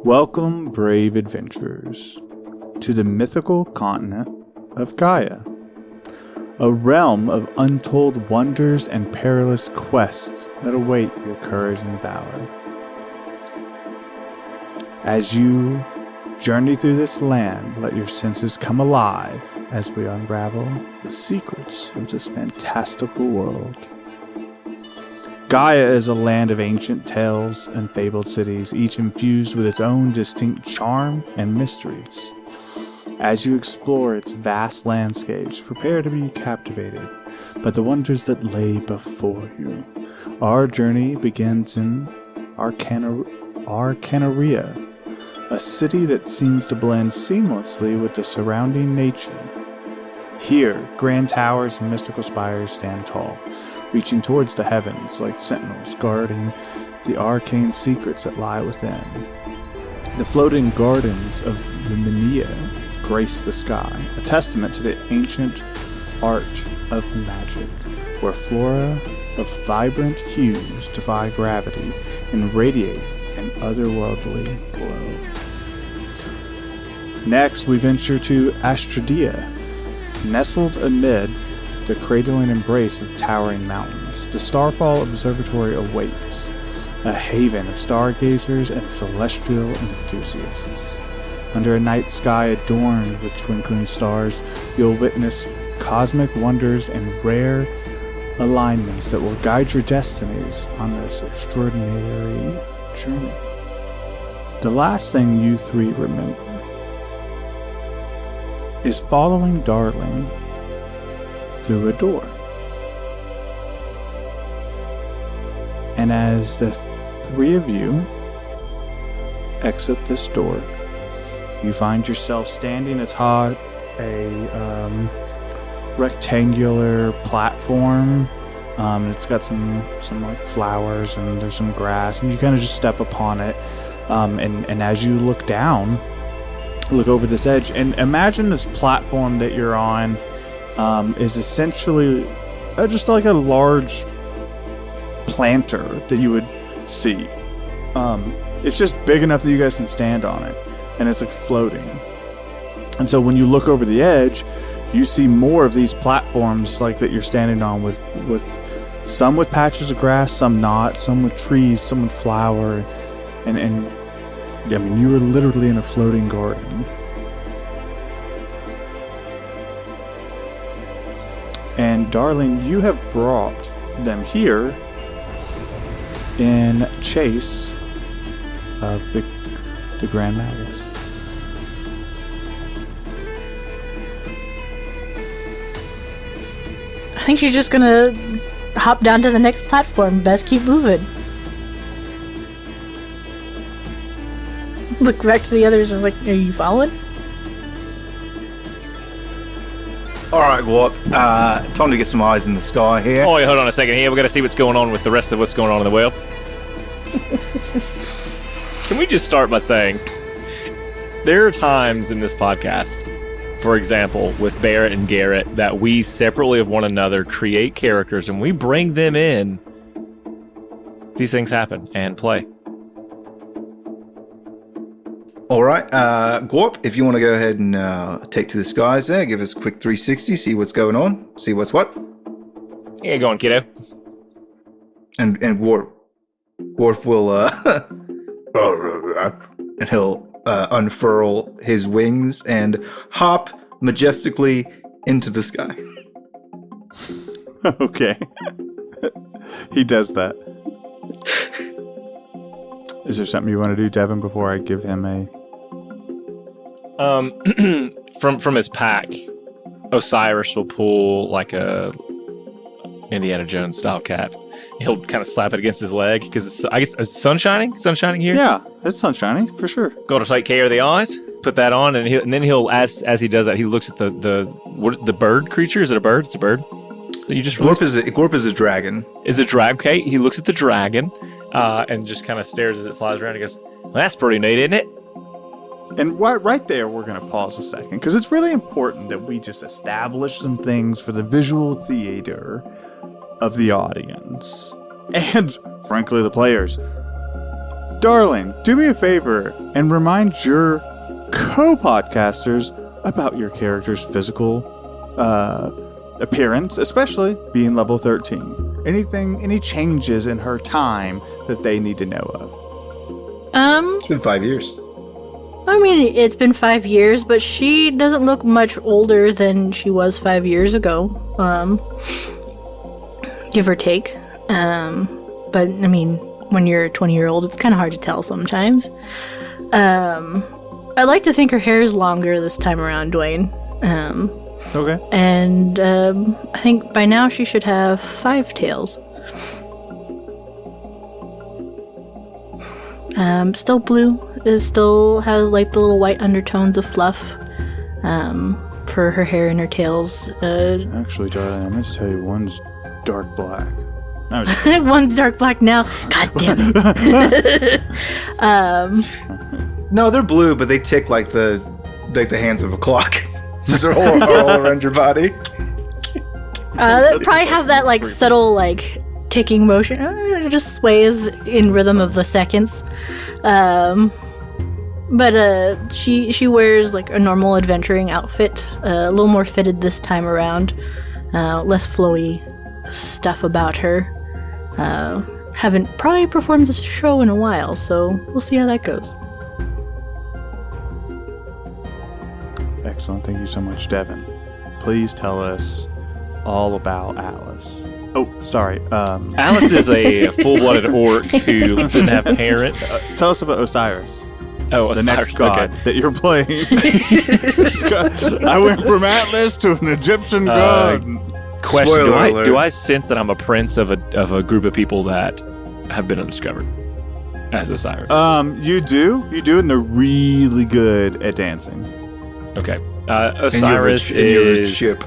Welcome, brave adventurers, to the mythical continent of Gaia, a realm of untold wonders and perilous quests that await your courage and valor. As you journey through this land, let your senses come alive as we unravel the secrets of this fantastical world. Gaia is a land of ancient tales and fabled cities, each infused with its own distinct charm and mysteries. As you explore its vast landscapes, prepare to be captivated by the wonders that lay before you. Our journey begins in Arcanaria, a city that seems to blend seamlessly with the surrounding nature. Here, grand towers and mystical spires stand tall, reaching towards the heavens like sentinels guarding the arcane secrets that lie within. The floating gardens of Luminia grace the sky, a testament to the ancient art of magic, where flora of vibrant hues defy gravity and radiate an otherworldly glow. Next, we venture to Astradia, nestled amid the cradling embrace of towering mountains. The Starfall Observatory awaits, a haven of stargazers and celestial enthusiasts. Under a night sky adorned with twinkling stars, you'll witness cosmic wonders and rare alignments that will guide your destinies on this extraordinary journey. The last thing you three remember is following Darling through a door. And as the three of you exit this door, you find yourself standing atop a rectangular platform. It's got some like flowers and there's some grass, and you kind of just step upon it. And as you look down, look over this edge, and imagine this platform that you're on is essentially just like a large planter that you would see. It's just big enough that you guys can stand on it, and it's like floating. And so when you look over the edge, you see more of these platforms like that you're standing on, with some with patches of grass, some not, some with trees, some with flower, and I mean, you were literally in a floating garden. And Darling, you have brought them here in chase of the Grand Magus. I think she's just gonna hop down to the next platform. Best keep moving. Look back to the others and like, are you following? Alright, Warp. Time to get some eyes in the sky here. Oh, wait, hold on a second here. We've got to see what's going on with the rest of what's going on in the world. Can we just start by saying, there are times in this podcast, for example, with Barrett and Garrett, that we separately of one another create characters and we bring them in. These things happen and play. Alright, Gorp, if you want to go ahead and take to the skies there, give us a quick 360, see what's going on, see what's what. Yeah, go on, kiddo. And Gorp will, and he'll unfurl his wings and hop majestically into the sky. Okay. He does that. Is there something you want to do, Devin, before I give him a... From his pack, Osiris will pull like a Indiana Jones style cap. He'll kind of slap it against his leg because I guess is the sun shining? Sun shining here? Yeah, it's sun shining for sure. Go to take care of the eyes. Put that on, and then he'll as he does that, he looks at the bird creature. Is it a bird? It's a bird. You just Gorp is a dragon. Is a dragon? Okay, he looks at the dragon and just kind of stares as it flies around. He goes, well, "That's pretty neat, isn't it?" And right there, we're going to pause a second, because it's really important that we just establish some things for the visual theater of the audience. And, frankly, the players. Darling, do me a favor and remind your co-podcasters about your character's physical appearance, especially being level 13. Any changes in her time that they need to know of? It's been 5 years. I mean, it's been 5 years, but she doesn't look much older than she was 5 years ago. Give or take. But, I mean, when you're a 20-year-old, it's kind of hard to tell sometimes. I like to think her hair is longer this time around, Dwayne. Okay. And I think by now she should have 5 tails. Still blue. It still has like the little white undertones of fluff for her hair and her tails. Actually, darling, I meant to tell you one's dark black. No, One's dark black now. God damn it. No, they're blue, but they tick like the hands of a clock. Just all around your body. They probably have that like subtle like ticking motion. It just sways in rhythm of the seconds. But she wears like a normal adventuring outfit, a little more fitted this time around, less flowy stuff about her. Haven't probably performed this show in a while, so we'll see how that goes. excellent. Thank you so much, Devin. Please tell us all about Alice. Oh, sorry. Alice is a full-blooded orc who doesn't have parents. Tell us about Osiris. Oh, the Osiris, next god okay. that you're playing. I went from Atlas to an Egyptian god. Question: Spoiler alert. do I sense that I'm a prince of a group of people that have been undiscovered as Osiris? You do, and they're really good at dancing. Okay. Osiris in your is ship.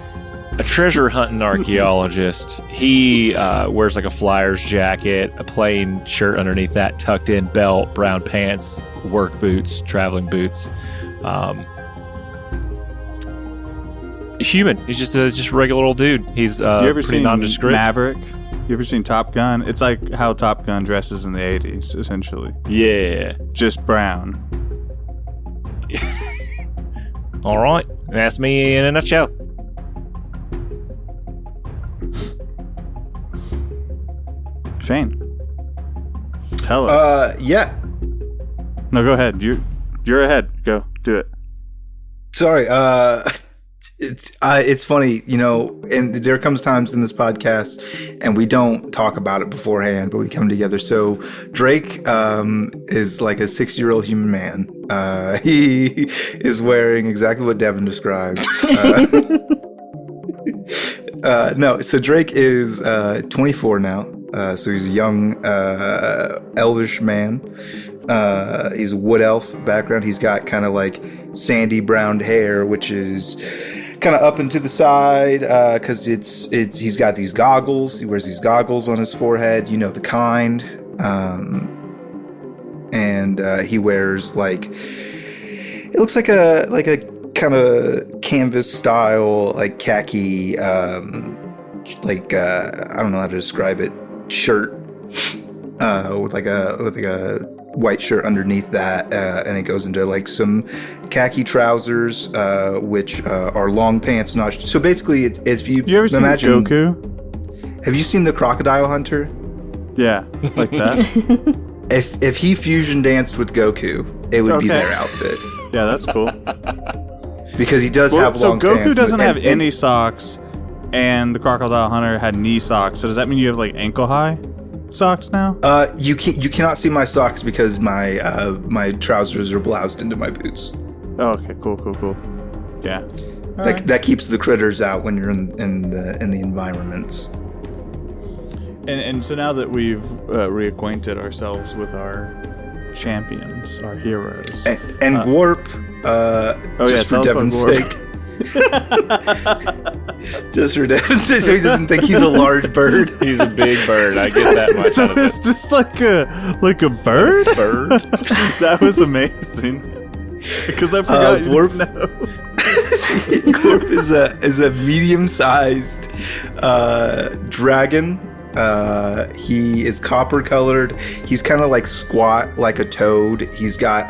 a treasure hunting archaeologist. He wears like a flyer's jacket, a plain shirt underneath that, tucked in belt, brown pants, work boots, traveling boots. Human. He's just a regular old dude. He's You ever pretty seen nondescript. Maverick? You ever seen Top Gun? It's like how Top Gun dresses in the 80s, essentially. Yeah. Just brown. All right. That's me in a nutshell. Shane, tell us. Yeah. No, go ahead. You're ahead. Go do it. Sorry. It's funny, and there comes times in this podcast and we don't talk about it beforehand, but we come together. So Drake is like a 60-year-old human man. He is wearing exactly what Devin described. No, so Drake is 24 now. So he's a young elvish man. He's a wood elf background. He's got kind of like sandy brown hair, which is kind of up and to the side because he's got these goggles. He wears these goggles on his forehead, the kind. And he wears like, it looks like a kind of canvas style, like khaki, I don't know how to describe it, shirt with like a white shirt underneath that, and it goes into like some khaki trousers, which are long pants. So basically, if you You ever seen imagine, Goku? have you seen the Crocodile Hunter? Yeah, like that. If he fusion danced with Goku, it would be Okay. their outfit Yeah, that's cool. because he does have So long Goku pants. doesn't have and- any socks, and the Crocodile Hunter had knee socks. So does that mean you have like ankle high socks now? You cannot see my socks because my trousers are bloused into my boots. Oh, okay, cool. Yeah. That keeps the critters out when you're in the environments. And so now that we've reacquainted ourselves with our champions, our heroes, And Gwarp, just for tell us about Devin's Gwarp. sake. Just for Devin's sake, so he doesn't think he's a large bird. He's a big bird. I get that much So out of it. is this like a bird? Bird? That was amazing. Because I forgot you Gwarp- didn't know. Gwarp is a medium-sized dragon He is copper colored. He's kind of like squat like a toad. He's got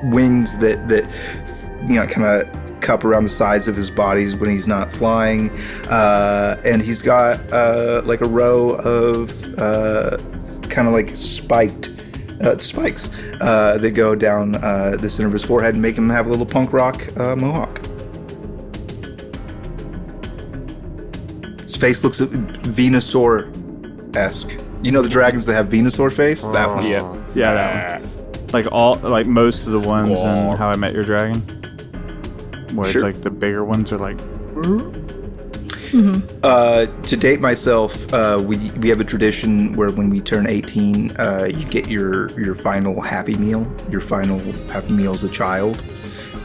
wings that kind of cup around the sides of his bodies when he's not flying, and he's got like a row of kind of like spikes that go down the center of his forehead and make him have a little punk rock mohawk. His face looks Venusaur-esque. You know the dragons that have Venusaur face? That one. Yeah. Yeah, that one. Like most of the ones in How I Met Your Dragon, where it's like the bigger ones are like. To date myself, we have a tradition where when we turn 18, you get your final Happy Meal. Your final Happy Meal as a child.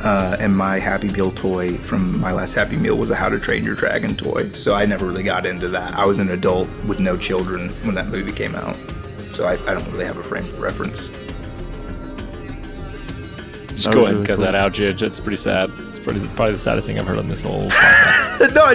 And my Happy Meal toy from my last Happy Meal was a How to Train Your Dragon toy. So I never really got into that. I was an adult with no children when that movie came out. So I don't really have a frame of reference. Just go ahead and cut that out, Jidge. That's pretty sad. It's probably the saddest thing I've heard on this whole podcast. No,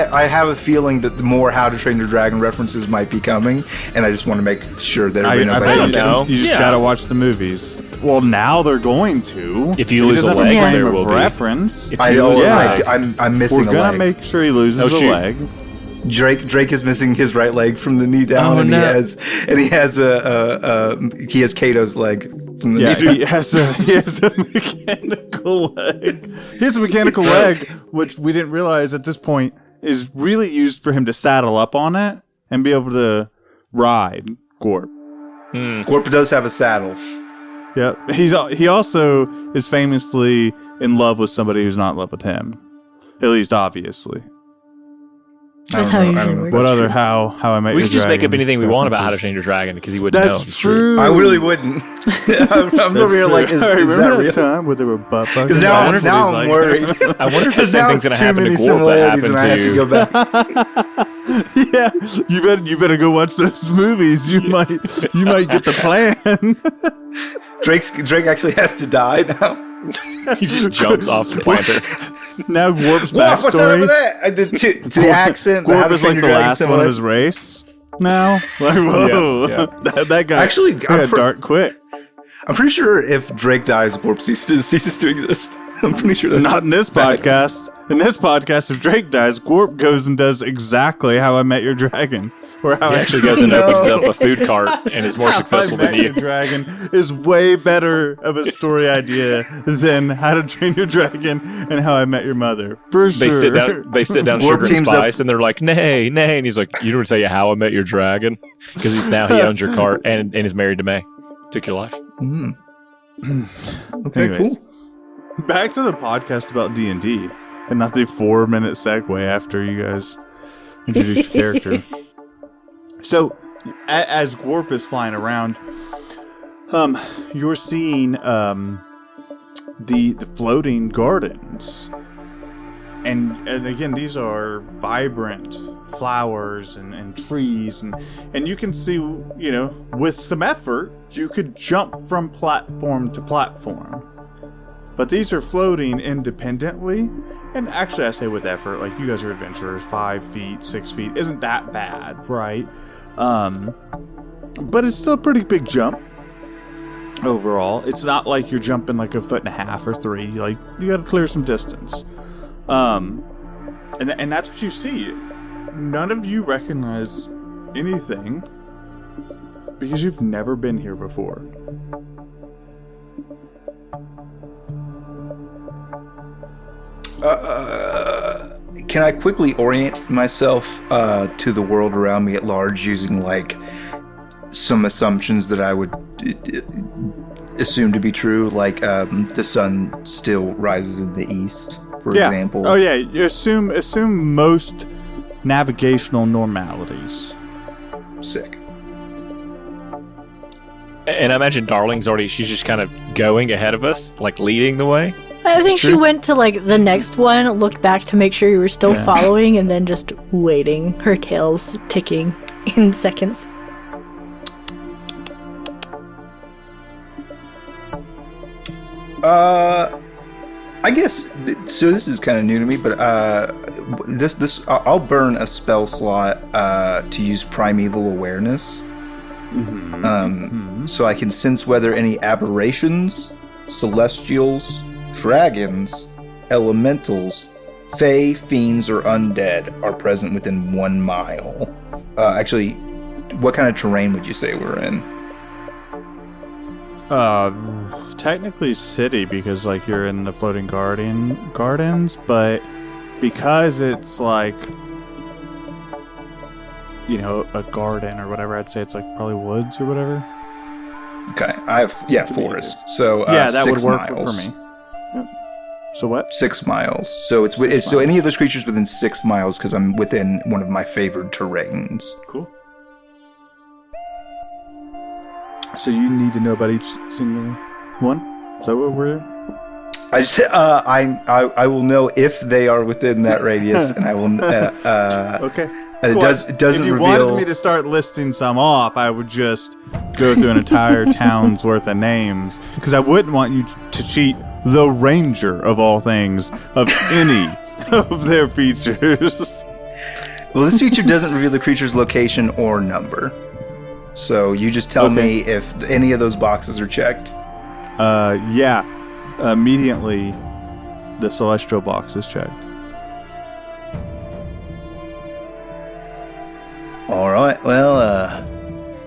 I have a feeling that the more How to Train Your Dragon references might be coming, and I just want to make sure that everybody knows I don't know. You just gotta watch the movies. Well, now they're going to. If you lose a leg, there will be reference. I'm missing a leg. We're gonna make sure he loses a leg. Drake is missing his right leg from the knee down, he has Kato's leg from the knee down. He has a mechanical leg. He has a mechanical leg, which we didn't realize at this point is really used for him to saddle up on it and be able to ride Gorp. Gorp does have a saddle. Yeah, he also is famously in love with somebody who's not in love with him, at least obviously. That's how it usually works. What other How I Met Your Dragon? We could just make up anything we want about How to Train Your Dragon because he wouldn't know. That's true. I really wouldn't. I'm over here like, is that real? Time where there were butt fucks? Because now I'm worried. I wonder if the same thing's going to happen to Gorp that happened to... Yeah, you better go watch those movies. You might get the plan. Drake actually has to die now. He just jumps off the planter. Now Gorp's backstory. What's that over there? To the accent. Gorp is like the last one of his race. Now, like whoa, that guy actually got dark quick. I'm pretty sure if Drake dies, Gorp ceases to exist. I'm pretty sure that's not in this podcast. In this podcast, if Drake dies, Gorp goes and does exactly How I Met Your Dragon. Or how he actually goes and opens up a food cart and is more successful than you. Your Dragon is way better of a story idea than How to Train Your Dragon and How I Met Your Mother. For sure. They sit down Sugar and Spice, and they're like, nay. And he's like, you don't tell you How I Met Your Dragon? Because now he owns your cart and is married to May. Took your life. Okay, anyways, cool. Back to the podcast about D&D, and not the 4-minute segue after you guys introduced your character. So, as Gorp is flying around, you're seeing the floating gardens, and again, these are vibrant flowers and trees, and you can see, with some effort, you could jump from platform to platform. But these are floating independently, and actually, I say with effort, like you guys are adventurers, 5 feet, 6 feet, isn't that bad, right? But it's still a pretty big jump overall. It's not like you're jumping like 1.5 feet or 3. Like you got to clear some distance. And that's what you see. None of you recognize anything because you've never been here before. Can I quickly orient myself to the world around me at large using like some assumptions that I would assume to be true, like the sun still rises in the east, for example? Oh yeah, you assume most navigational normalities. Sick. And I imagine Darling's she's just kind of going ahead of us, like leading the way. I think she went to like the next one, looked back to make sure you were still following, and then just waiting. Her tail's ticking in seconds. I I guess so. This is kind of new to me, but I'll burn a spell slot to use primeval awareness. So I can sense whether any aberrations, celestials, dragons, elementals, fae, fiends, or undead are present within 1 mile. Actually, what kind of terrain would you say we're in? Technically city, because like you're in the floating gardens, but because it's like, you know, a garden or whatever, I'd say it's like probably woods or whatever. Okay, I have forest. So that would work miles. for me. Yep. So what? 6 miles. So it's so any of those creatures within 6 miles, because I'm within one of my favored terrains. Cool. So you need to know about each single one? Is that what we're doing? I just I will know if they are within that radius, and I will. Okay. And cool. it doesn't if you reveal. wanted me to start listing some off, I would just go through an entire town's worth of names, because I wouldn't want you to cheat the ranger of all things of any of their features. Well, this feature doesn't reveal the creature's location or number. So you just tell me if any of those boxes are checked. Yeah. Immediately, the celestial box is checked. All right. Well,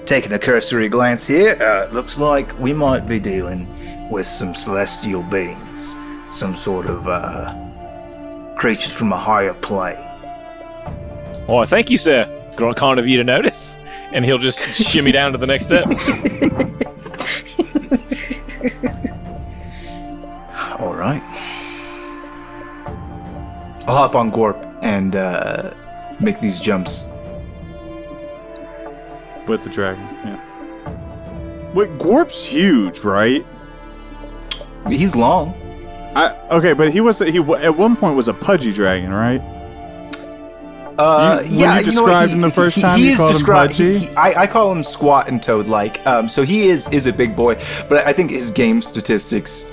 taking a cursory glance here, looks like we might be dealing with some celestial beings, some sort of creatures from a higher plane. Oh, thank you, sir. Kind of you to notice. And he'll just shimmy down to the next step. All right. I'll hop on Gorp and make these jumps. With the dragon, yeah. Wait, Gorp's huge, right? He's long. Okay, but he at one point was a pudgy dragon, right? Yeah, when you described him the first time, you called him pudgy? I call him squat and toad-like. So he is a big boy, but I think his game statistics.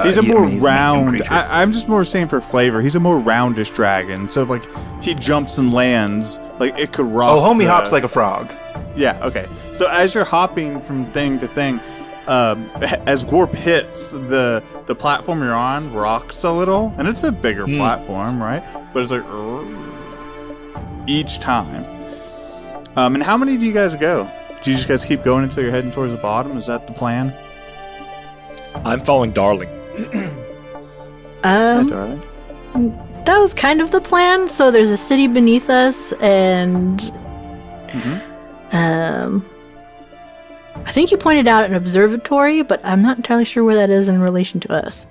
He's a more round. sure. I'm just more saying for flavor. He's a more roundish dragon. So like he jumps and lands like it could rock. Oh, homie hops like a frog. Yeah. Okay. So as you're hopping from thing to thing, as Gorp hits the platform you're on, rocks a little, and it's a bigger platform, right? But it's like. Each time. And how many do you guys go? Do you just guys keep going until you're heading towards the bottom? Is that the plan? I'm following Darling. Hi, Darling. That was kind of the plan. So there's a city beneath us, and I think you pointed out an observatory, but I'm not entirely sure where that is in relation to us.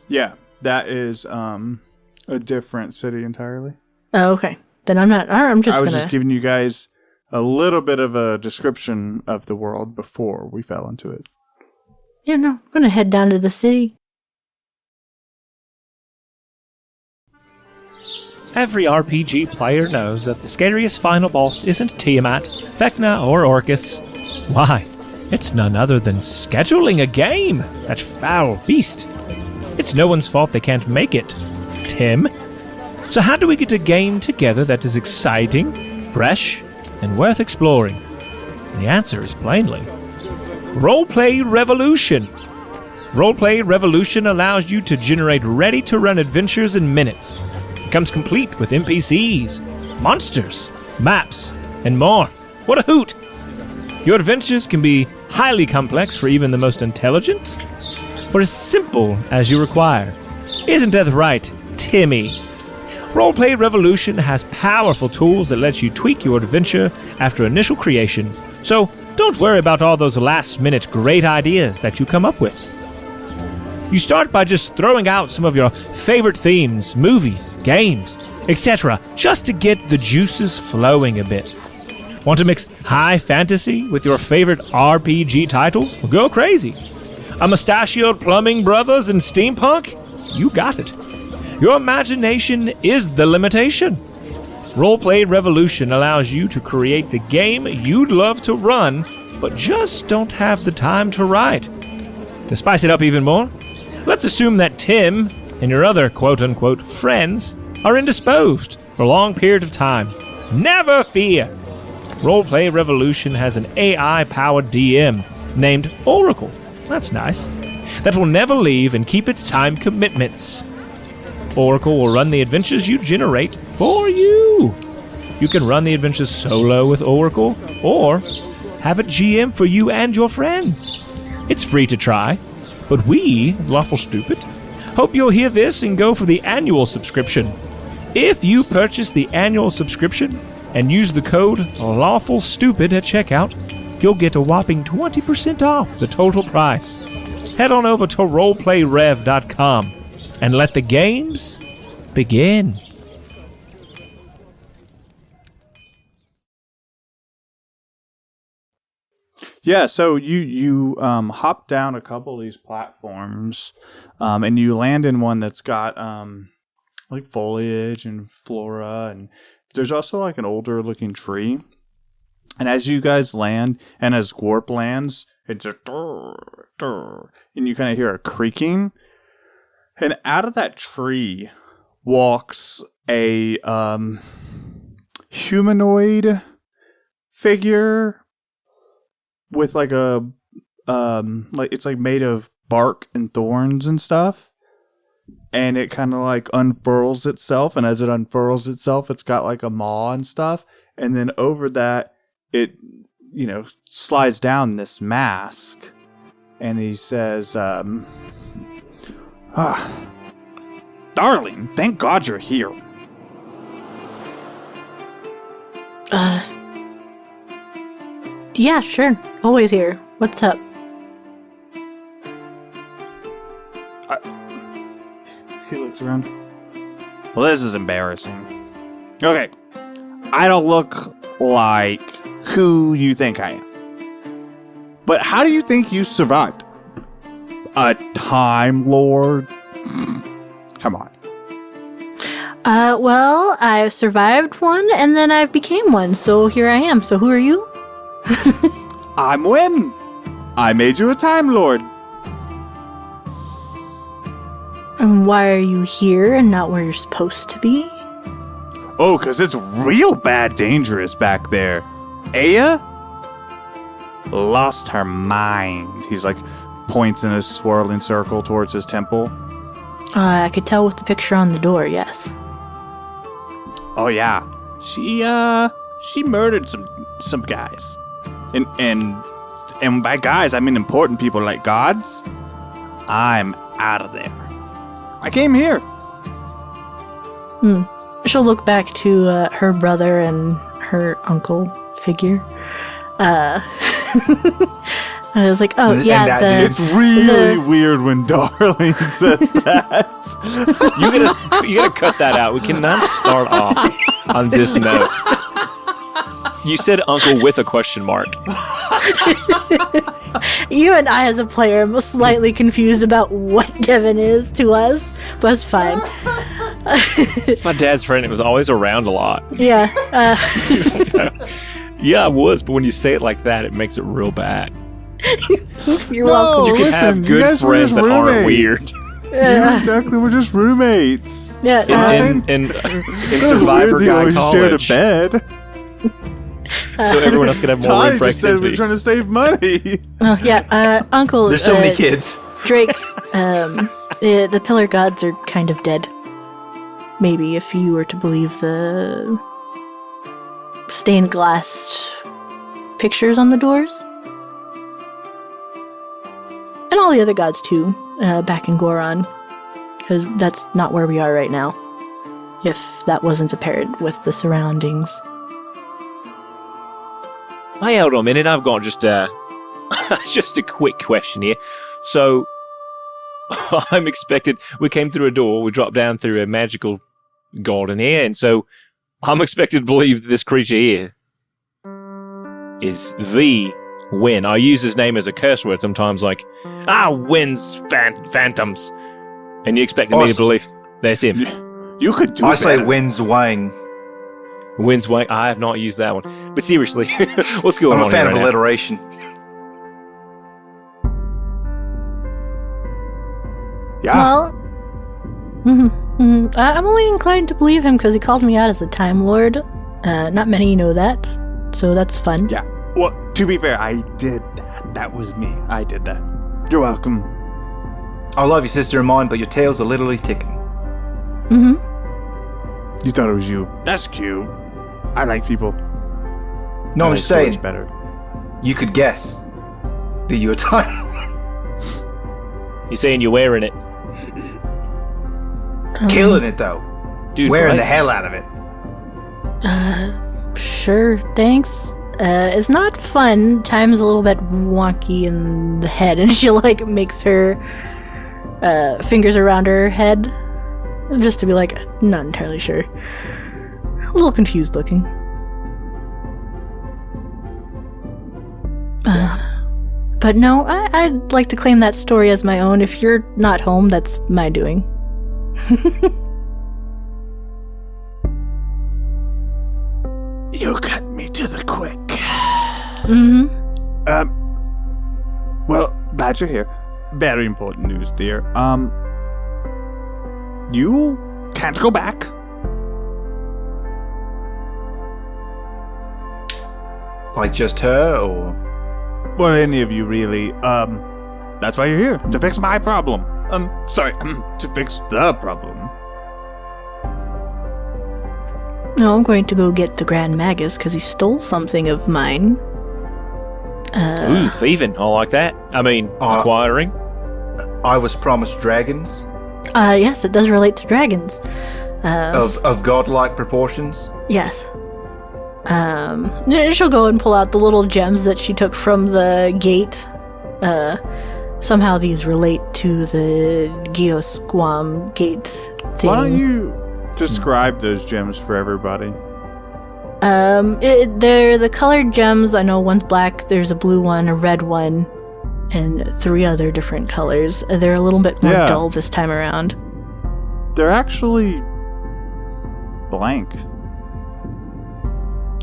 Yeah, that is a different city entirely. Oh, okay. Then I'm not. I was just giving you guys a little bit of a description of the world before we fell into it. Yeah, no. I'm gonna head down to the city. Every RPG player knows that the scariest final boss isn't Tiamat, Vecna, or Orcus. Why? It's none other than scheduling a game, that foul beast. It's no one's fault they can't make it, Tim. So how do we get a game together that is exciting, fresh, and worth exploring? The answer is plainly Roleplay Revolution. Roleplay Revolution allows you to generate ready-to-run adventures in minutes. It comes complete with NPCs, monsters, maps, and more. What a hoot! Your adventures can be highly complex for even the most intelligent, or as simple as you require. Isn't that right, Timmy? Roleplay Revolution has powerful tools that let you tweak your adventure after initial creation, so don't worry about all those last-minute great ideas that you come up with. You start by just throwing out some of your favorite themes, movies, games, etc., just to get the juices flowing a bit. Want to mix high fantasy with your favorite RPG title? Well, go crazy. A mustachioed plumbing brothers and steampunk? You got it. Your imagination is the limitation. Roleplay Revolution allows you to create the game you'd love to run, but just don't have the time to write. To spice it up even more, Let's assume that Tim and your other quote-unquote friends are indisposed for a long period of time. Never fear! Roleplay Revolution has an AI-powered DM named Oracle. That's nice. That will never leave and keep its time commitments. Oracle will run the adventures you generate for you. You can run the adventures solo with Oracle, or have a GM for you and your friends. It's free to try, but we, Lawful Stupid, hope you'll hear this and go for the annual subscription. If you purchase the annual subscription and use the code Lawful Stupid at checkout, you'll get a whopping 20% off the total price. Head on over to roleplayrev.com and let the games begin. Yeah, so you hop down a couple of these platforms, and you land in one that's got like foliage and flora, and there's also like an older looking tree. And as you guys land, and as Gorp lands, it's a durr, durr, and you kind of hear a creaking. And out of that tree walks a humanoid figure with like a like it's like made of bark and thorns and stuff. And it kind of like unfurls itself, and as it unfurls itself, it's got like a maw and stuff. And then over that, it, you know, slides down this mask, and he says, darling, thank God you're here. Yeah, sure. Always here. What's up? He looks around. Well, this is embarrassing. Okay. I don't look like who you think I am. But how do you think you survived? A Time Lord? Come on. Well, I survived one, and then I became one, so here I am. So who are you? I'm Win. I made you a Time Lord. And why are you here and not where you're supposed to be? Oh, 'cause it's real bad dangerous back there. Aya lost her mind. He's like points in a swirling circle towards his temple. I could tell with the picture on the door, yes. Oh yeah. She murdered some guys. And by guys I mean important people like gods. I'm out of there. I came here. She'll look back to her brother and her uncle figure. I was like, oh, yeah. It's really weird when Darling says that. You gotta cut that out. We cannot start off on this note. You said uncle with a question mark. You and I, as a player, am slightly confused about what Kevin is to us, but it's fine. It's my dad's friend. It was always around a lot. Yeah. Yeah, I was, but when you say it like that, it makes it real bad. You're welcome. You can have good friends that aren't weird. Exactly, we're just roommates. Yeah. In Survivor Guy College. Shared a bed. So everyone else could have more Ty room for just said we're activities. trying to save money. Oh, yeah. Uncle. There's so many kids. Drake, the pillar gods are kind of dead. Maybe if you were to believe the stained glass pictures on the doors. And all the other gods too, back in Goron. Because that's not where we are right now. If that wasn't apparent with the surroundings. Hey, hold on a minute. I've got just a quick question here. So, I'm expected... We came through a door. We dropped down through a magical garden here. And so, I'm expected to believe that this creature here is the Win. I use his name as a curse word sometimes, like, Win's phantoms. And you expected me to believe that's him. You could do I say better. Win's Wang. Win's Wang. I have not used that one. But seriously, what's going on I'm a fan here of right now? alliteration. Yeah. Well, I'm only inclined to believe him because he called me out as a Time Lord. Not many know that, so that's fun. Yeah. Well, to be fair, I did that. That was me. I did that. You're welcome. I love you, sister of mine, but your tails are literally ticking. You thought it was you. That's cute. I like people. No, I'm just saying. Better. You could guess that you were Time. You're saying you're wearing it. Killing it, though. Dude, wearing the hell out of it. Sure, thanks. It's not fun. Time's a little bit wonky in the head, and she, like, makes her fingers around her head, just to be like, not entirely sure. A little confused looking. But no, I'd like to claim that story as my own. If you're not home, that's my doing. You cut me to the quick. Well, glad you're here. Very important news, dear. You can't go back. Like just her, or? Well, any of you, really. That's why you're here. To fix my problem. To fix the problem. No, I'm going to go get the Grand Magus because he stole something of mine. Ooh, thieving. I like that. I mean, acquiring. I was promised dragons. Yes, it does relate to dragons. Of godlike proportions? Yes. She'll go and pull out the little gems that she took from the gate. Somehow these relate to the Geosquam gate thing. Why don't you describe those gems for everybody? They're the colored gems. I know one's black, there's a blue one, a red one, and 3 other different colors. They're a little bit more dull this time around. They're actually blank.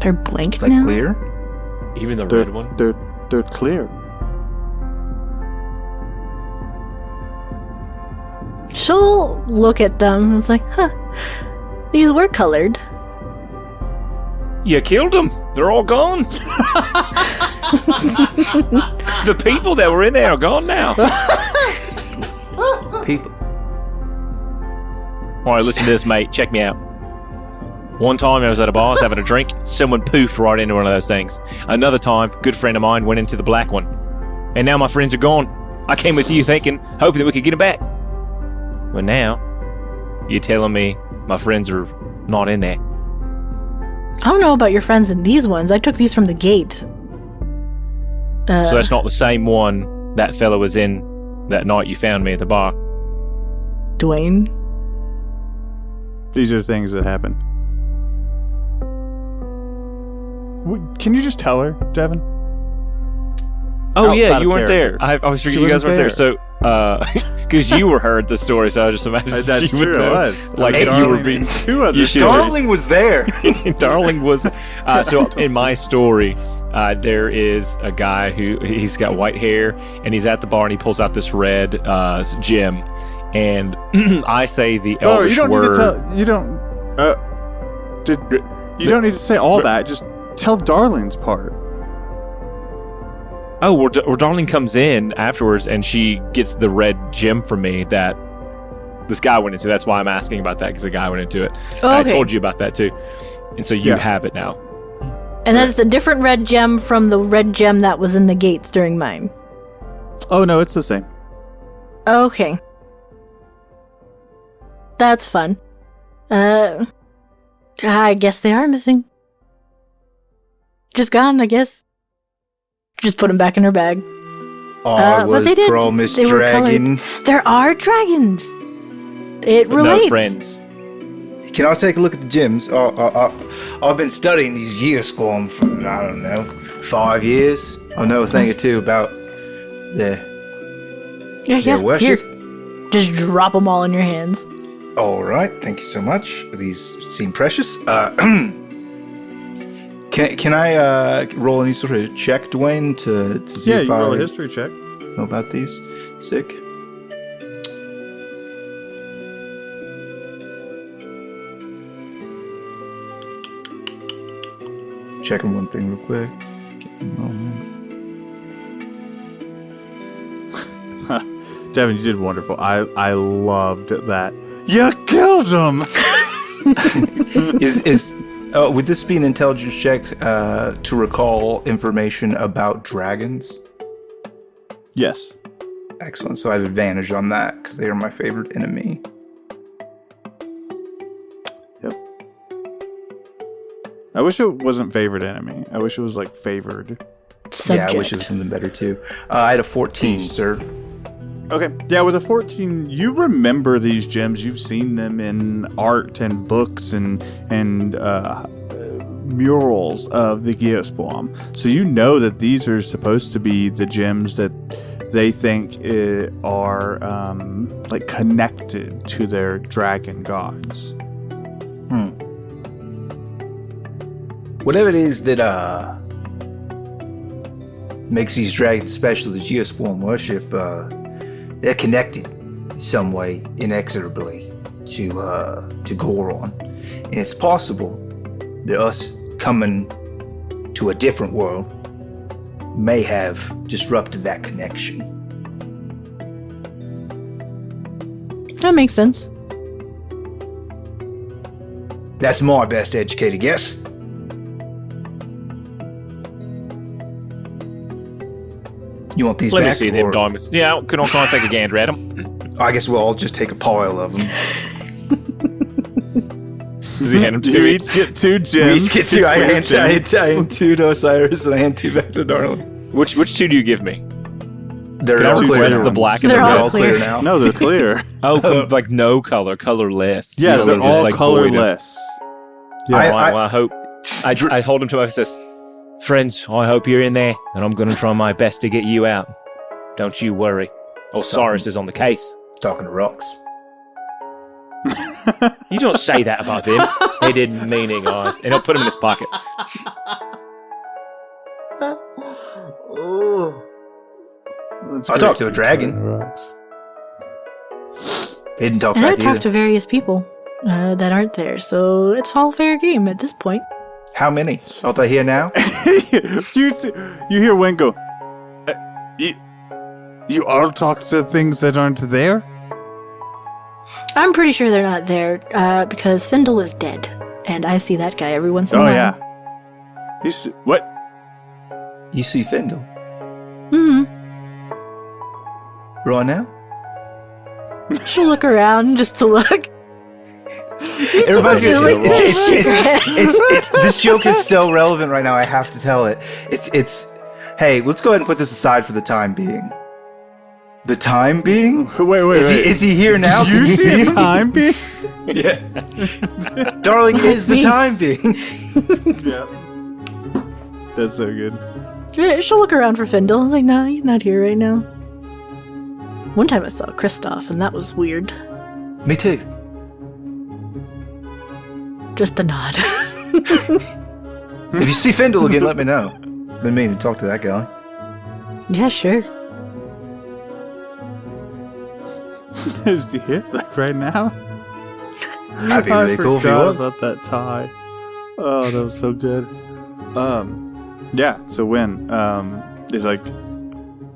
They're blank Like now? clear? Even the red one? They're clear. She'll look at them and it's like, huh, these were colored. You killed them. They're all gone. The people that were in there are gone now. People. All right, listen to this, mate. Check me out. One time I was at a bar, I was having a drink. Someone poofed right into one of those things. Another time, a good friend of mine went into the black one. And now my friends are gone. I came with you thinking, hoping that we could get them back. But now, you're telling me my friends are not in there. I don't know about your friends in these ones. I took these from the gate. So that's not the same one that fella was in that night you found me at the bar. Dwayne? These are things that happen. Can you just tell her, Devin? Oh, yeah, Outside you of weren't character. there. I was She figuring you guys wasn't weren't there. So, because you were heard the story, so I just imagined That's you would true, know. it was. Like, Hey, if you were being... two other you should- Darling was there. Darling was... so, in my story, there is a guy he's got white hair, and he's at the bar, and he pulls out this red gem, and I say the Elvish you don't word... need to tell... You don't... you don't need to say all that. Just tell Darling's part. Oh, well, Darling comes in afterwards, and she gets the red gem from me that this guy went into. That's why I'm asking about that, because the guy went into it. Oh, I okay. told you about that, too. And so you have it now. And that's a different red gem from the red gem that was in the gates during mine. Oh, no, it's the same. Okay. That's fun. I guess they are missing. Just gone, I guess. Just put them back in her bag. I but was they did. promised They were colored. dragons. There are dragons. It But relates. no friends. Can I take a look at the gems? I've been studying these Geosquam for, I don't know, 5 years. I know a thing or two about their Yeah. worship. Here. Just drop them all in your hands. All right, thank you so much. These seem precious. Can I roll any sort of check, Dwayne, to see Yeah, if you I roll a history check. know about these? Sick. checking one thing real quick. Devin, you did wonderful. I loved that. You killed him! Would this be an intelligence check to recall information about dragons? Yes. Excellent. So I have advantage on that because they are my favorite enemy. Yep. I wish it wasn't favorite enemy. I wish it was like favored. Subject. Yeah, I wish it was something better too. I had a 14, sir. Okay. Yeah, with a 14, you remember these gems. You've seen them in art and books and murals of the Geospawn. So you know that these are supposed to be the gems that they think are like connected to their dragon gods. Whatever it is that makes these dragons special, the Geospawn worship, they're connected in some way, inexorably, to Goron. And it's possible that us coming to a different world may have disrupted that connection. That makes sense. That's my best educated guess. You want these Let back? me see them diamonds. Yeah, can I take a gander at them? I guess we'll all just take a pile of them. Does he hand them to You me? each get 2 gems. We each get 2. I hand 2 to Osiris and I hand 2 back to Darling. Which 2 do you give me? They're Can I all clear request now. the black and They're the all red? all clear now. No, they're clear. Oh, like no color, colorless. Yeah, You know, they're just, all like, void of- colorless. I hope. I hold him to my face. Friends, I hope you're in there, and I'm going to try my best to get you out. Don't you worry. Osiris is on the case. Talking to rocks. You don't say that about them. They didn't mean it, guys. And he'll put him in his pocket. I talked to a dragon. He didn't talk And I back talked either. to various people that aren't there, so it's all fair game at this point. How many? Are they here now? you hear Wen go, you all talk to things that aren't there? I'm pretty sure they're not there because Findle is dead, and I see that guy every once in a Oh, while. yeah. What? You see Findle Mm-hmm. right now? She'll look around just to look. Everybody, Really? this joke is so relevant right now. I have to tell it. It's. Hey, let's go ahead and put this aside for the time being. The time being? Wait. Is he here now? You Can see him? time being? Yeah. Darling, is the time being? Yeah. That's so good. Yeah, she'll look around for Findle. I was like, nah, he's not here right now. One time I saw Kristoff, and that was weird. Me too. Just a nod. If you see Findle again, let me know. Been meaning to talk to that guy. Yeah, sure. Is he here? Like right now? That'd be really cool if he forgot was. about that tie. Oh, that was so good. Yeah, so Wen is like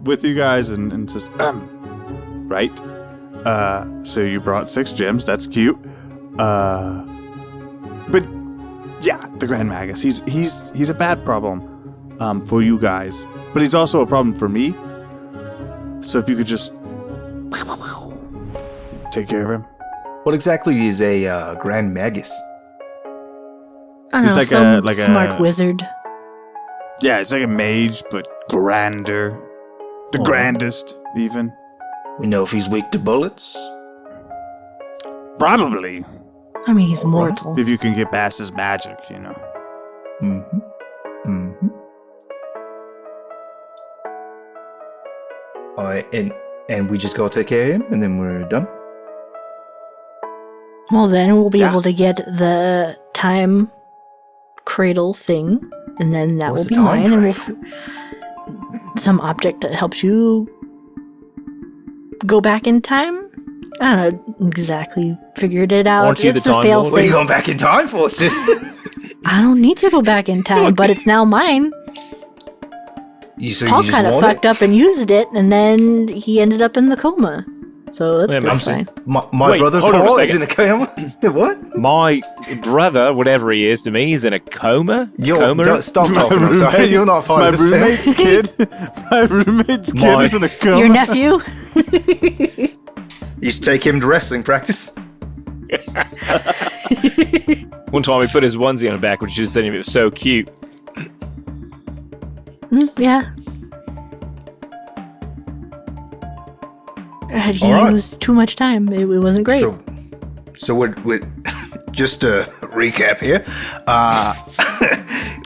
with you guys and says, right? So you brought 6 gems, that's cute. But yeah, the Grand Magus, he's a bad problem for you guys. But he's also a problem for me. So if you could just take care of him. What exactly is a Grand Magus? I don't He's know, like some a smart wizard. Yeah, it's like a mage, but grander. The grandest, even. We know if he's weak to bullets. Probably. I mean, he's mortal. If you can get past his magic, you know. Mm-hmm. Mm-hmm. Alright, and we just go take care of him, and then we're done? Well, then we'll be Yeah. able to get the time cradle thing, and then that What's will the be time mine, and we'll cradle? some object that helps you go back in time. I don't know exactly figured it out. Aren't you the It's a Time fail Lord? What are you safe. going back in time for, sis? I don't need to go back in time, but it's now mine. Paul kind of fucked up and used it, and then he ended up in the coma. So that's fine. My brother Paul is in a coma? What? My brother, whatever he is to me, is in a coma? Stop talking. I'm sorry. You're not fine. My roommate's kid. My roommate's kid is in a coma. Your nephew? Used to take him to wrestling practice. One time he put his onesie on the back, which just said it was so cute. Yeah. He used too much time. It wasn't great. So we're just to recap here.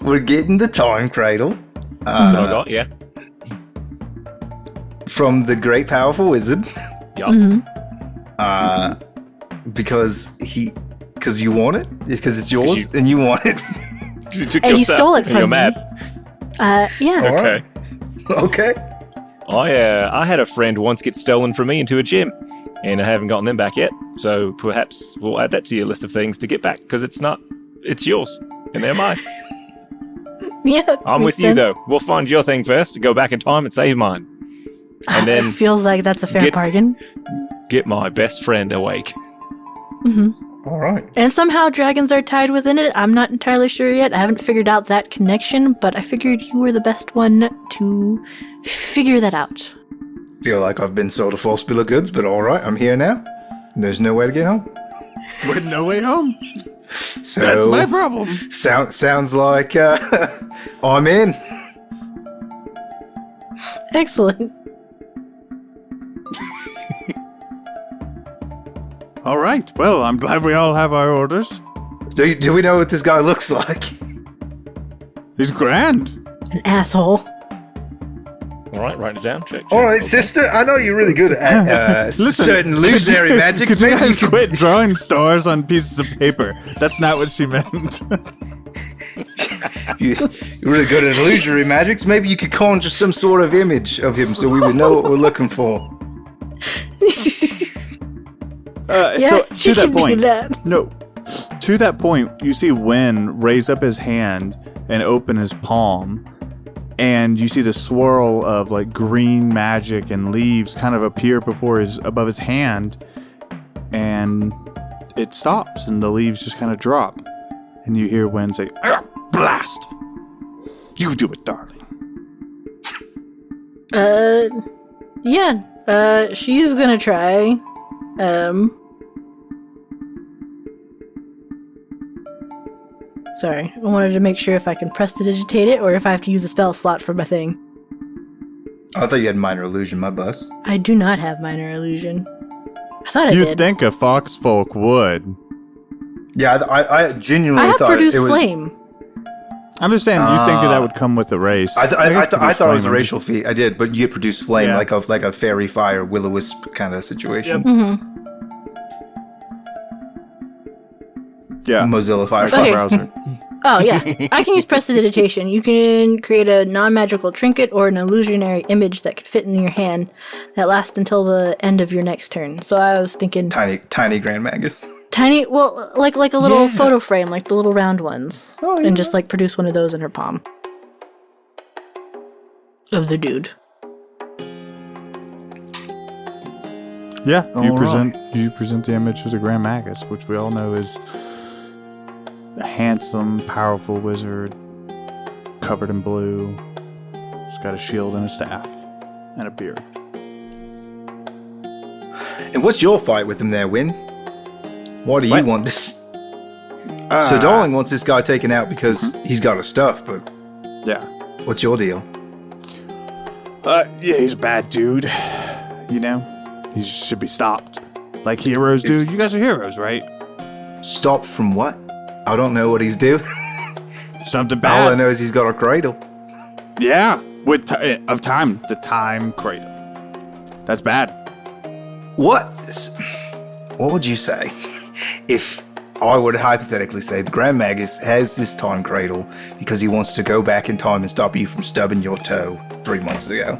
We're getting the time cradle. Yeah. From the great powerful wizard. Yup. Because you want it. Because it's yours and you want it. He stole it from me. You're mad. Yeah. Okay. I had a friend once get stolen from me into a gym, and I haven't gotten them back yet. So perhaps we'll add that to your list of things to get back, because it's yours, and they're mine. Yeah, I'm with you though. We'll find your thing first, go back in time and save mine, and then it feels like that's a fair bargain. Get my best friend awake. Mm-hmm. All right. And somehow dragons are tied within it. I'm not entirely sure yet. I haven't figured out that connection, but I figured you were the best one to figure that out. Feel like I've been sold a false bill of goods, but all right, I'm here now. There's no way to get home. With no way home. So that's my problem. Sounds like I'm in. Excellent. All right. Well, I'm glad we all have our orders. Do we know what this guy looks like? He's grand. An asshole. All right, write it down. Check. All right, sister. I know you're really good at certain illusionary magics. Could you guys quit drawing stars on pieces of paper? That's not what she meant. You're really good at illusionary magics. Maybe you could conjure some sort of image of him so we would know what we're looking for. So to that point, No. To that point, you see Wynn raise up his hand and open his palm, and you see the swirl of like green magic and leaves kind of appear above his hand, and it stops, and the leaves just kind of drop, and you hear Wynn say, "Blast! You do it, darling." Yeah. She's gonna try. Sorry, I wanted to make sure if I can prestidigitate it or if I have to use a spell slot for my thing. I thought you had minor illusion, my bus. I do not have minor illusion. I thought I did. You'd think a foxfolk would. Yeah, I genuinely thought produce it was... flame. I'm just saying, you think that would come with the race. I thought it was a racial feat. I did, but you produce flame like a fairy fire, will-o-wisp kind of situation. Yep. Mm-hmm. Yeah. Mozilla Firefox browser. Oh, yeah. I can use prestidigitation. You can create a non-magical trinket or an illusionary image that could fit in your hand that lasts until the end of your next turn. So I was thinking... Tiny Grand Magus. Tiny, well, like a little photo frame, like the little round ones. Oh, yeah. And just like produce one of those in her palm. Of the dude. Yeah, you present the image of the Grand Magus, which we all know is a handsome, powerful wizard, covered in blue. He's got a shield and a staff, and a beard. And what's your fight with him there, Wynn? Why do you want this? So Darling wants this guy taken out because he's got his stuff, but... Yeah. What's your deal? Yeah, he's a bad dude. You know? He should be stopped. Like heroes do. You guys are heroes, right? Stopped from what? I don't know what he's doing. Something bad. All I know is he's got a cradle. Yeah, of time. The time cradle. That's bad. What would you say if I would hypothetically say the Grand Magus has this time cradle because he wants to go back in time and stop you from stubbing your toe 3 months ago?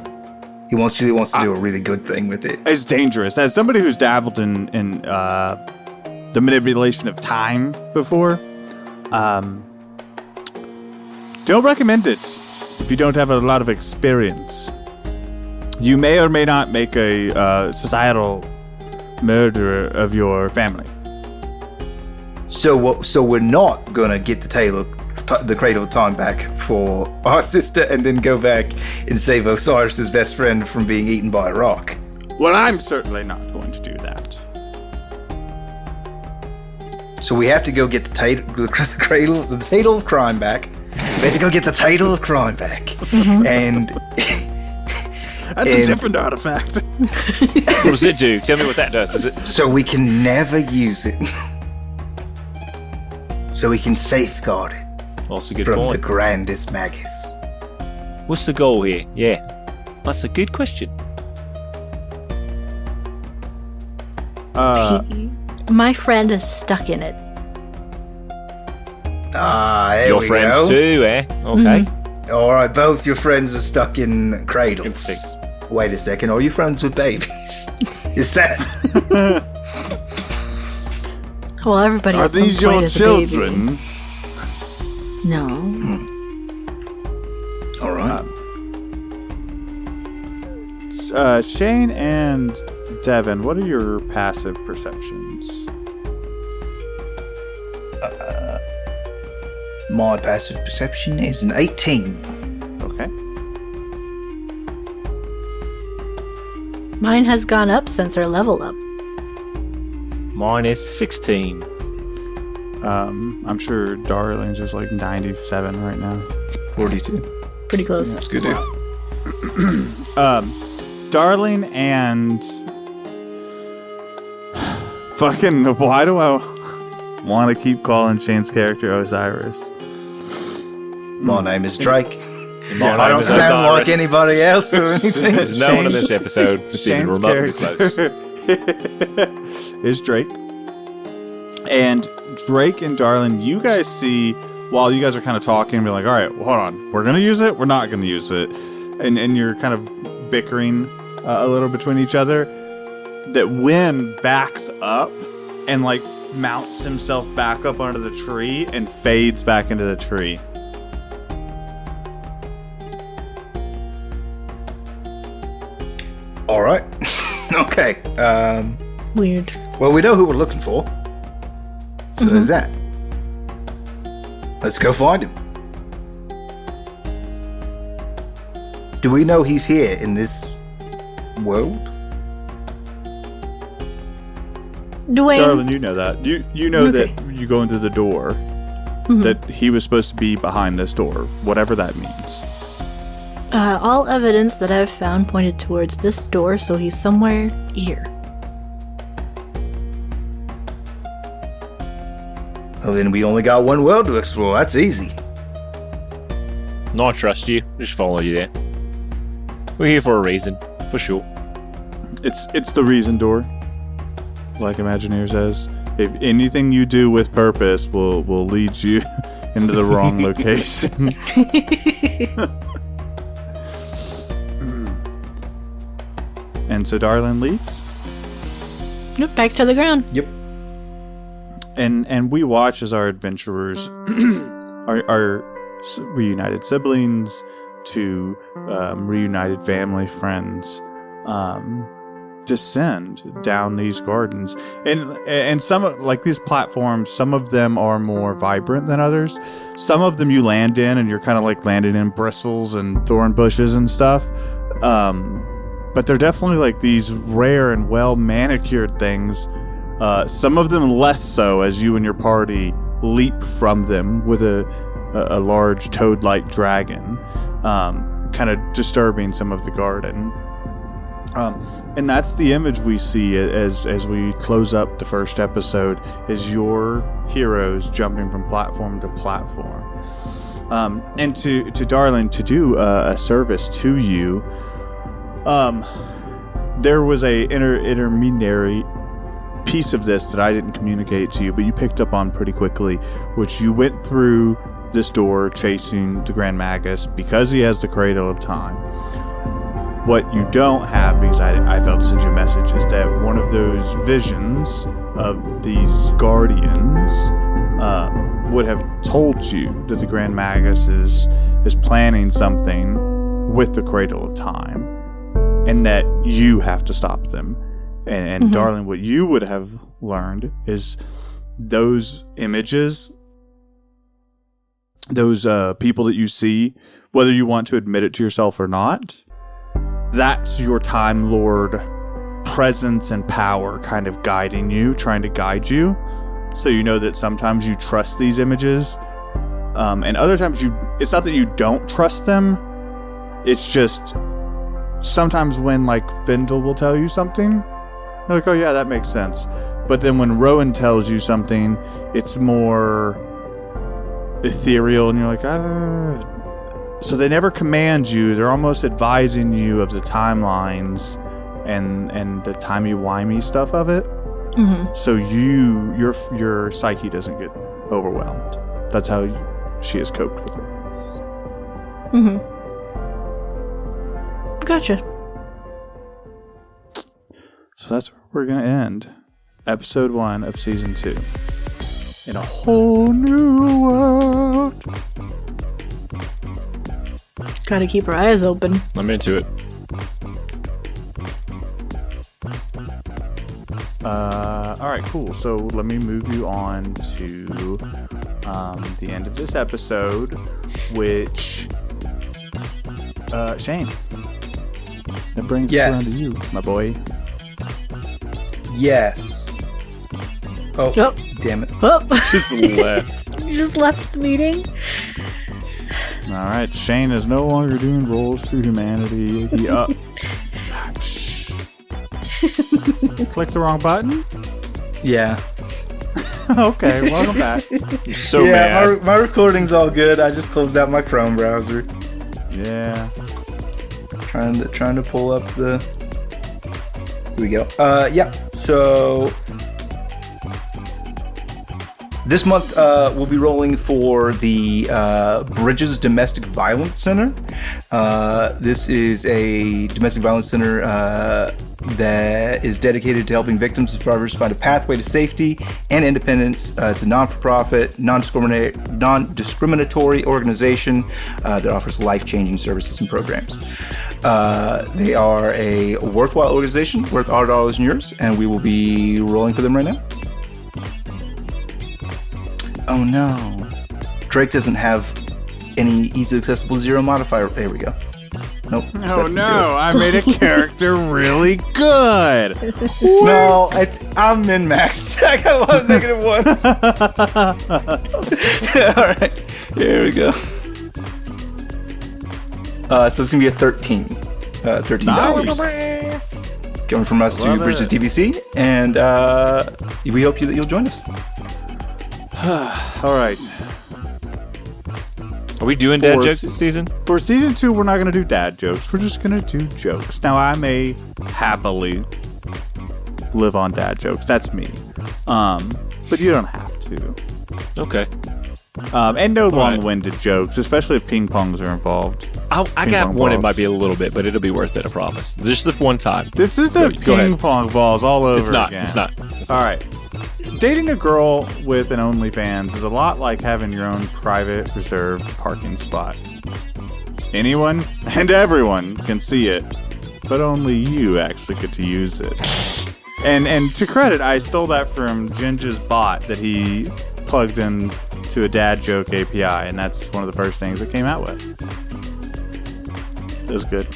He wants to do a really good thing with it. It's dangerous. As somebody who's dabbled in the manipulation of time before, don't recommend it if you don't have a lot of experience. You may or may not make a societal murderer of your family. So we're not gonna get the Cradle of Time back for our sister and then go back and save Osiris's best friend from being eaten by a rock. Well, I'm certainly not going to do that. So we have to go get the Title of Crime back. We have to go get the Title of Crime back. And that's a different artifact. What does it do? Tell me what that does. Is it so we can never use it. So we can safeguard it also a good from point? the grandest magus. What's the goal here? Yeah, that's a good question. My friend is stuck in it. There Your we friends go. too, eh? Okay. All right, both your friends are stuck in cradles. Thanks. Wait a second, are you friends with babies? Is that? Well, everybody Are at some these point your is children? a baby. No. All right. Shane and Devin, what are your passive perceptions? My passive perception is an 18. Okay. Mine has gone up since our level up. Mine is 16. I'm sure Darling's is like 97 right now. 42. Pretty close. That's good, dude. Darling and fucking why do I want to keep calling Shane's character Osiris? My name is Drake. My I name don't is sound Osiris. like anybody else or anything. There's no one in this episode that's even Shane's remotely character close. is Drake. And Drake and Darling, you guys see while you guys are kind of talking, be like, all right, well, hold on, we're gonna use it, we're not gonna use it, and you're kind of bickering a little between each other. That Wim backs up and like mounts himself back up under the tree and fades back into the tree. All right. Okay. Weird. Well, we know who we're looking for. So there's that. Let's go find him. Do we know he's here in this world? Dwayne. Darling, you know that. You know Okay. that you go into the door, that he was supposed to be behind this door, whatever that means. All evidence that I've found pointed towards this door, so he's somewhere here. Well, then we only got one world to explore. That's easy. No, I trust you. Just follow you there. We're here for a reason, for sure. It's the reason door, like Imagineer says. If anything you do with purpose will lead you into the wrong location. And so Darlin leads. Yep, back to the ground. Yep. And we watch as our adventurers, our reunited siblings to reunited family, friends, descend down these gardens. And some of, like these platforms, some of them are more vibrant than others. Some of them you land in and you're kind of like landing in bristles and thorn bushes and stuff. But they're definitely like these rare and well manicured things. Some of them less so, as you and your party leap from them with a large toad-like dragon, kind of disturbing some of the garden. And that's the image we see as we close up the first episode, is your heroes jumping from platform to platform. And to Darling, to do a service to you, there was a intermediary piece of this that I didn't communicate to you, but you picked up on pretty quickly, which you went through this door chasing the Grand Magus because he has the Cradle of Time. What you don't have, because I failed to send you a message, is that one of have those visions of these guardians would have told you that the Grand Magus is planning something with the Cradle of Time, and that you have to stop them. And darling, what you would have learned is those images, those people that you see, whether you want to admit it to yourself or not, that's your Time Lord presence and power kind of guiding you, trying to guide you. So you know that sometimes you trust these images, and other times it's not that you don't trust them, it's just sometimes when like Findle will tell you something, you're like, oh yeah, that makes sense. But then when Rowan tells you something, it's more ethereal, and you're like, So they never command you, they're almost advising you of the timelines and the timey-wimey stuff of it. So your psyche doesn't get overwhelmed. That's how she has coped with it. Gotcha. So that's where we're going to end episode 1 of season 2. In a whole new world. Gotta keep our eyes open. I'm into it. Alright, cool. So let me move you on to the end of this episode, which Shane, that brings us around to you, my boy. Yes. Oh, damn it. Oh. Just left. You just left the meeting? Alright, Shane is no longer doing rolls for humanity. He click the wrong button? Yeah. Okay, welcome back. You're so mad. My recording's all good. I just closed out my Chrome browser. Yeah. Trying to pull up the... Here we go. Yeah. So this month we'll be rolling for the Bridges Domestic Violence Center. This is a domestic violence center that is dedicated to helping victims and survivors find a pathway to safety and independence. It's a non-for-profit, non-discriminatory organization that offers life-changing services and programs. They are a worthwhile organization worth our dollars and yours, and we will be rolling for them right now. Oh no. Drake doesn't have any easily accessible zero modifier. There we go. Nope. Oh no, I made a character really good. No, I'm min-maxed. I got one negative ones. Alright, here we go. So it's going to be a 13. $13. Coming from us to Bridges DVC, and we hope that you'll join us. Alright. Are we doing dad jokes this season? For season 2, we're not going to do dad jokes. We're just going to do jokes. Now, I may happily live on dad jokes. That's me. But you don't have to. Okay. And no long-winded jokes, especially if ping pongs are involved. I got one. It might be a little bit, but it'll be worth it. I promise. Just the one time. This is the ping pong balls all over again. It's not. All right. Dating a girl with an OnlyFans is a lot like having your own private reserved parking spot. Anyone and everyone can see it, but only you actually get to use it. And to credit, I stole that from Ginger's bot that he plugged in to a dad joke API, and that's one of the first things it came out with. It was good.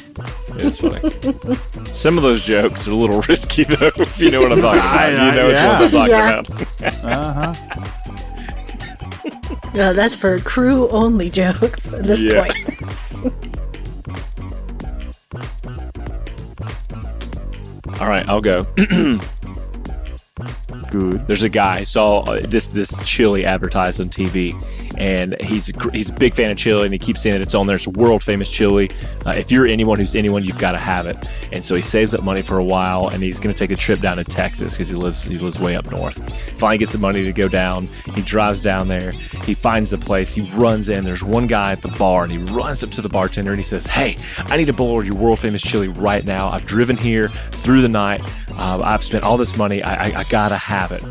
It's funny. Some of those jokes are a little risky, though, if you know what I'm talking about. You know which ones I'm talking about. No, that's for crew-only jokes at this point. All right, I'll go. Good. There's a guy saw this chili advertised on TV, and he's a big fan of chili, and he keeps saying that it's on there. It's a world famous chili. If you're anyone who's anyone, you've got to have it. And so he saves up money for a while, and he's going to take a trip down to Texas because he lives way up north. Finally gets the money to go down. He drives down there. He finds the place. He runs in. There's one guy at the bar, and he runs up to the bartender and he says, "Hey, I need a bowl of your world famous chili right now. I've driven here through the night. I've spent all this money. I gotta have it.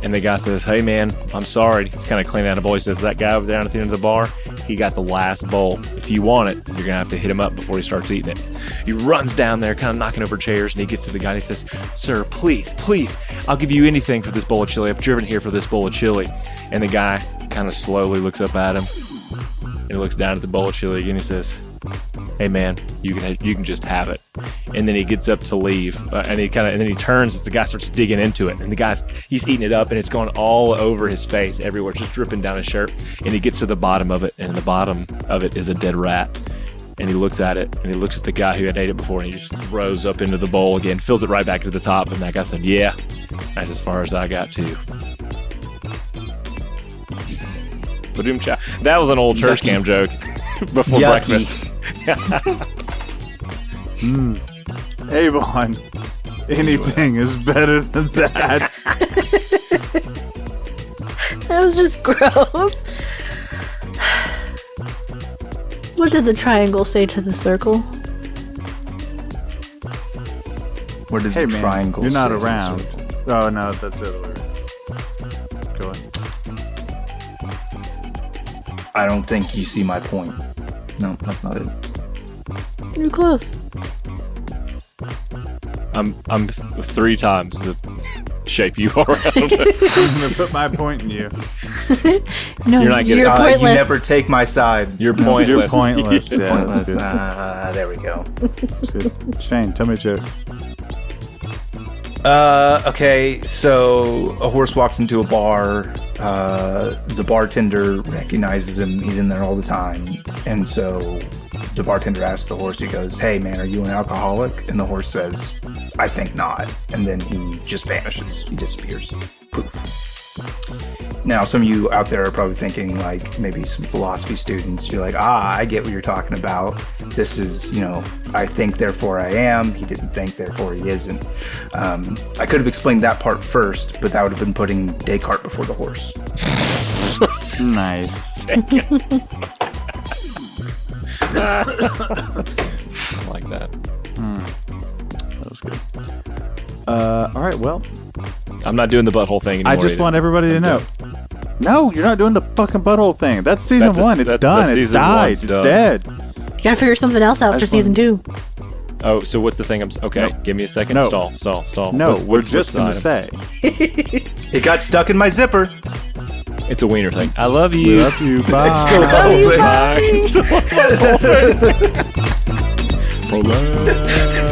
And the guy says, hey man, I'm sorry. He's kind of cleaning out a bowl. He says, that guy over there at the end of the bar, he got the last bowl. If you want it, you're gonna have to hit him up before he starts eating it. He runs down there, kind of knocking over chairs, and he gets to the guy and he says, sir, please, I'll give you anything for this bowl of chili. I've driven here for this bowl of chili. And the guy kind of slowly looks up at him, and he looks down at the bowl of chili again. He says, hey man, you can just have it. And then he gets up to leave, and then he turns as the guy starts digging into it, and he's eating it up, and it's going all over his face, everywhere, just dripping down his shirt. And he gets to the bottom of it, and the bottom of it is a dead rat. And he looks at it, and he looks at the guy who had ate it before, and he just throws up into the bowl again, fills it right back to the top. And that guy said, yeah, that's as far as I got too. That was an old church camp joke before breakfast. Avon, anything is better than that. That was just gross. What did the triangle say to the circle? What did Hey the man, triangle you're not say to the around. circle? Oh no, that's the other way. Go ahead. I don't think you see my point. No, that's not it. You're close. I'm 3 times the shape you are around. I'm gonna put my point in you. No, You're not getting- you're You pointless. never take my side. You're No, pointless. You're pointless. Yeah, Pointless. that's There we go. good. Shane, tell me a joke. Okay, so a horse walks into a bar. The bartender recognizes him. He's in there all the time. And so the bartender asks the horse, he goes, hey man, are you an alcoholic? And the horse says, I think not. And then he just vanishes. He disappears. Poof. Now, some of you out there are probably thinking, like, maybe some philosophy students, you're like, I get what you're talking about. This is, I think, therefore I am. He didn't think, therefore he isn't. I could have explained that part first, but that would have been putting Descartes before the horse. Nice. I like that. That was good. All right, well, I'm not doing the butthole thing anymore. I just either. want everybody to know. No, you're not doing the fucking butthole thing. That's season 1. It's done. It's season one. died. It's It's done. dead. You gotta figure something else out I for just season 2. Oh, so what's the thing? Okay, No. give me a second. No. Stall. No, What- we're what's just the going to item? say. It got stuck in my zipper. It's a wiener thing. I love you. We love you. Bye. It's still Love you, the whole thing. bye. Bye.